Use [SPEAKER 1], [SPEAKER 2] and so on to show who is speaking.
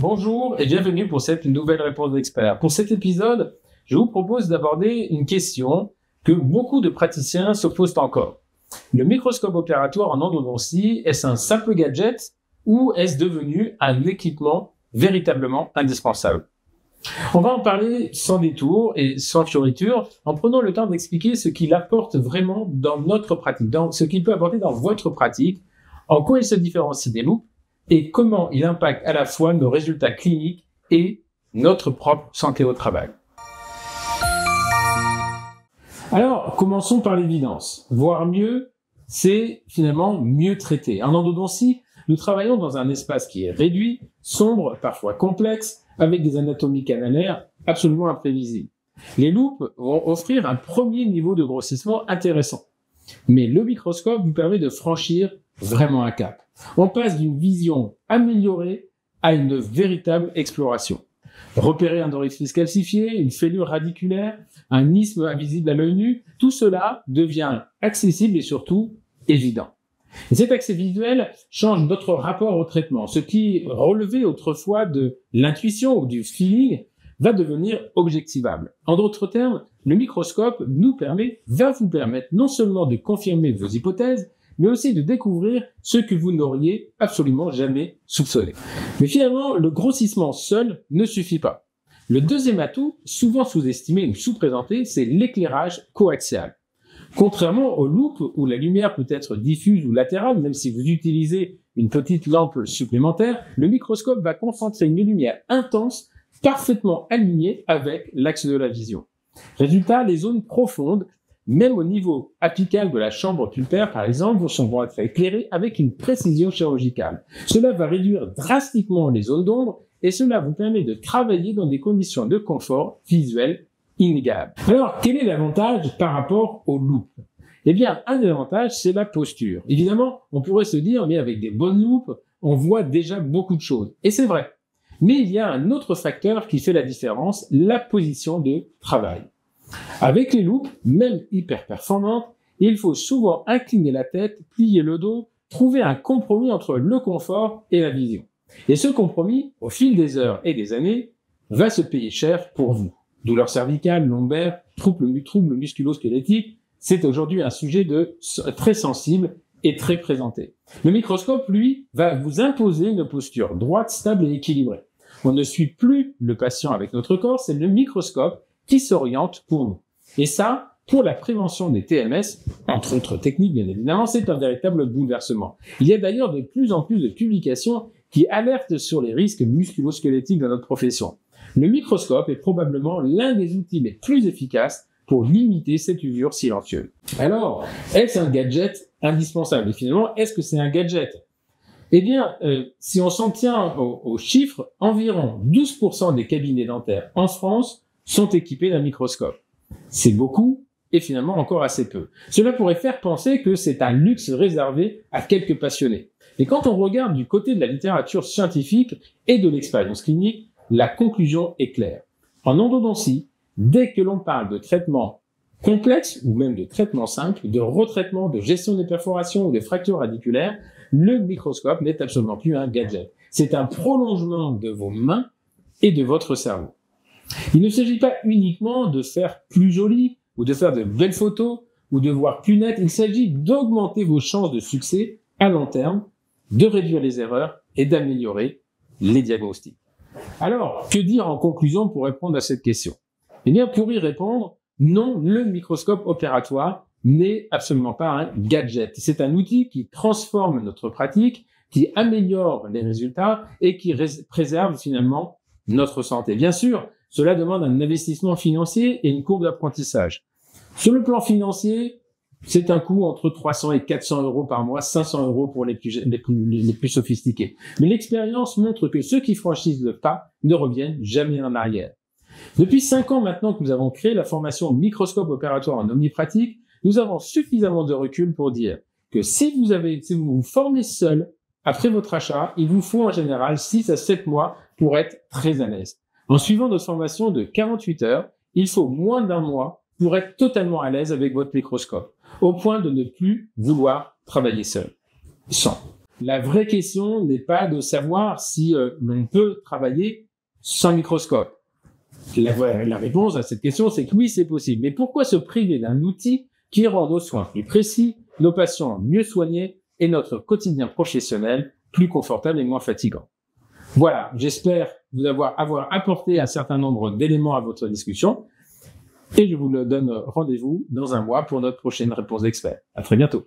[SPEAKER 1] Bonjour et bienvenue pour cette nouvelle réponse d'expert. Pour cet épisode, je vous propose d'aborder une question que beaucoup de praticiens se posent encore. Le microscope opératoire en endodontie, est-ce un simple gadget ou est-ce devenu un équipement véritablement indispensable? On va en parler sans détour et sans fioriture, en prenant le temps d'expliquer ce qu'il apporte vraiment dans notre pratique, dans ce qu'il peut apporter dans votre pratique, en quoi il se différencie des loupes et comment il impacte à la fois nos résultats cliniques et notre propre santé au travail. Alors, commençons par l'évidence. Voir mieux, c'est finalement mieux traiter. En endodontie, nous travaillons dans un espace qui est réduit, sombre, parfois complexe, avec des anatomies canalaires absolument imprévisibles. Les loupes vont offrir un premier niveau de grossissement intéressant. Mais le microscope vous permet de franchir vraiment un cap. On passe d'une vision améliorée à une véritable exploration. Repérer un orifice calcifié, une fêlure radiculaire, un isthme invisible à l'œil nu, tout cela devient accessible et surtout évident. Et cet accès visuel change notre rapport au traitement. Ce qui relevait autrefois de l'intuition ou du feeling va devenir objectivable. En d'autres termes, le microscope va vous permettre non seulement de confirmer vos hypothèses, mais aussi de découvrir ce que vous n'auriez absolument jamais soupçonné. Mais finalement, le grossissement seul ne suffit pas. Le deuxième atout, souvent sous-estimé ou sous-présenté, c'est l'éclairage coaxial. Contrairement aux loupes où la lumière peut être diffuse ou latérale, même si vous utilisez une petite lampe supplémentaire, le microscope va concentrer une lumière intense, parfaitement alignée avec l'axe de la vision. Résultat, les zones profondes, même au niveau apical de la chambre pulpaire, par exemple, vont être éclairées avec une précision chirurgicale. Cela va réduire drastiquement les zones d'ombre et cela vous permet de travailler dans des conditions de confort visuel inégalable. Alors, quel est l'avantage par rapport aux loupes? Eh bien, un des avantages, c'est la posture. Évidemment, on pourrait se dire, mais avec des bonnes loupes, on voit déjà beaucoup de choses. Et c'est vrai. Mais il y a un autre facteur qui fait la différence, la position de travail. Avec les loupes, même hyper performantes, il faut souvent incliner la tête, plier le dos, trouver un compromis entre le confort et la vision. Et ce compromis, au fil des heures et des années, va se payer cher pour vous. Douleurs cervicales, lombaires, troubles musculo-squelettiques, c'est aujourd'hui un sujet très sensible et très présenté. Le microscope, lui, va vous imposer une posture droite, stable et équilibrée. On ne suit plus le patient avec notre corps, c'est le microscope qui s'oriente pour nous. Et ça, pour la prévention des TMS, entre autres techniques bien évidemment, c'est un véritable bouleversement. Il y a d'ailleurs de plus en plus de publications qui alertent sur les risques musculo-squelettiques dans notre profession. Le microscope est probablement l'un des outils les plus efficaces pour limiter cette usure silencieuse. Alors, est-ce un gadget indispensable? Et finalement, est-ce que c'est un gadget? Eh bien, si on s'en tient aux chiffres, environ 12% des cabinets dentaires en France sont équipés d'un microscope. C'est beaucoup et finalement encore assez peu. Cela pourrait faire penser que c'est un luxe réservé à quelques passionnés. Mais quand on regarde du côté de la littérature scientifique et de l'expérience clinique, la conclusion est claire. En endodontie, dès que l'on parle de traitement complexe ou même de traitement simple, de retraitement, de gestion des perforations ou des fractures radiculaires, le microscope n'est absolument plus un gadget. C'est un prolongement de vos mains et de votre cerveau. Il ne s'agit pas uniquement de faire plus joli ou de faire de belles photos ou de voir plus net. Il s'agit d'augmenter vos chances de succès à long terme, de réduire les erreurs et d'améliorer les diagnostics. Alors, que dire en conclusion pour répondre à cette question? Eh bien, pour y répondre, non, le microscope opératoire n'est absolument pas un gadget. C'est un outil qui transforme notre pratique, qui améliore les résultats et qui préserve finalement notre santé. Bien sûr, cela demande un investissement financier et une courbe d'apprentissage. Sur le plan financier, c'est un coût entre 300 et 400 euros par mois, 500 euros pour les plus sophistiqués. Mais l'expérience montre que ceux qui franchissent le pas ne reviennent jamais en arrière. Depuis 5 ans maintenant que nous avons créé la formation microscope opératoire en omnipratique, nous avons suffisamment de recul pour dire que si vous vous formez seul après votre achat, il vous faut en général 6 à 7 mois pour être très à l'aise. En suivant notre formation de 48 heures, il faut moins d'1 mois pour être totalement à l'aise avec votre microscope, au point de ne plus vouloir travailler seul. Sans. La vraie question n'est pas de savoir si l'on peut travailler sans microscope. La réponse à cette question, c'est que oui, c'est possible. Mais pourquoi se priver d'un outil qui rend nos soins plus précis, nos patients mieux soignés et notre quotidien professionnel plus confortable et moins fatigant? Voilà, j'espère vous avoir apporté un certain nombre d'éléments à votre discussion et je vous donne rendez-vous dans un mois pour notre prochaine réponse d'expert. À très bientôt.